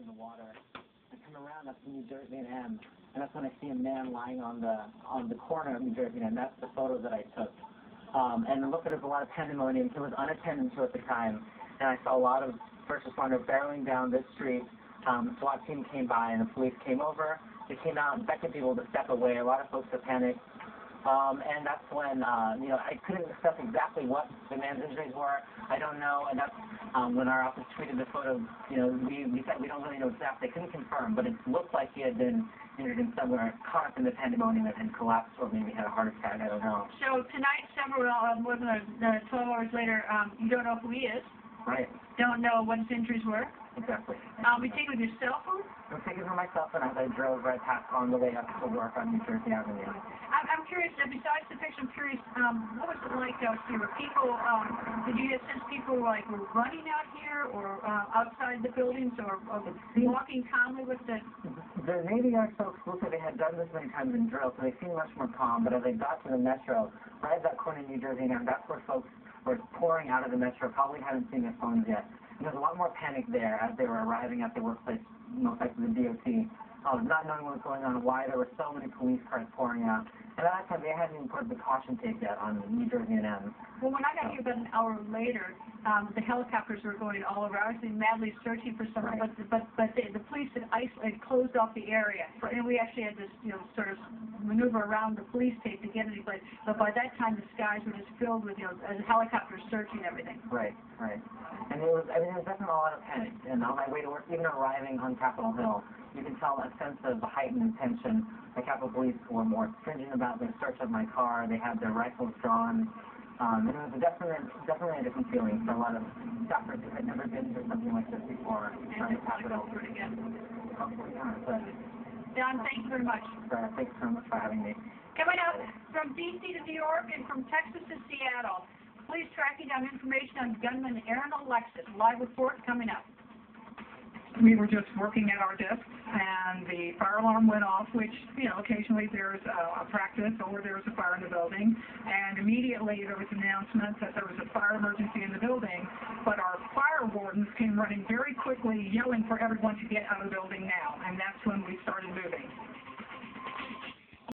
the water. I come around up to New Jersey and M, and that's when I see a man lying on the corner of New Jersey and M. That's the photo that I took. And it looked like there was a lot of pandemonium. It was unattended to at the time, and I saw a lot of first responders barreling down this street. The SWAT team came by and the police came over. They came out and beckoned people to step away. A lot of folks were panicked. And that's when, I couldn't assess exactly what the man's injuries were. I don't know, and that's when our office tweeted the photo. We said we don't really know exactly. They couldn't confirm, but it looked like he had been injured in somewhere, caught up in the pandemonium and collapsed, or maybe had a heart attack. I don't know. So tonight, more than 12 hours later, you don't know who he is. Right. Don't know what his injuries were. Exactly. We take it with your cell phone? I'm taking it for myself, and as I drove right past on the way up to work on New Jersey Avenue. I'm curious, besides the picture, I'm curious, what was it like out here? Were people, did you get a sense people were running out here, or outside the buildings, or walking calmly with the... The Navy Yard folks looked like they had done this many times in drill, so they seemed much more calm, but as I got to the metro, right at that corner in New Jersey, and that's where folks were pouring out of the metro, probably hadn't seen their phones yet. And there was a lot more panic there as they were arriving at the workplace, most likely the DOT, not knowing what was going on, why there were so many police cars pouring out. And at that time, they hadn't even put the caution tape yet on New Jersey and M. Well, when I got here about an hour later, the helicopters were going all over. I was madly searching for someone, right. but the police had closed off the area, right. And we actually had to, sort of maneuver around the police tape to get anyplace. But by that time, the skies were just filled with, helicopters searching everything. Right, right. And it was definitely a lot of panic. And on my way to work, even arriving on Capitol Hill, you can tell a sense of heightened tension. The Capitol Police were more stringent about their search of my car. They had their rifles drawn. And it was definitely a different feeling for a lot of staffers who had never been through something like this before. And just want to go through it again. Hopefully not, but... Don, thank you very much. Thanks so much for having me. Coming up from D.C. to New York and from Texas to Seattle, police tracking down information on gunman Aaron Alexis. Live report coming up. We were just working at our desk, and the fire alarm went off, which, occasionally there's a practice or there's a fire in the building, and immediately there was an announcement that there was a fire emergency in the building, but our fire wardens came running very quickly, yelling for everyone to get out of the building now, and that's when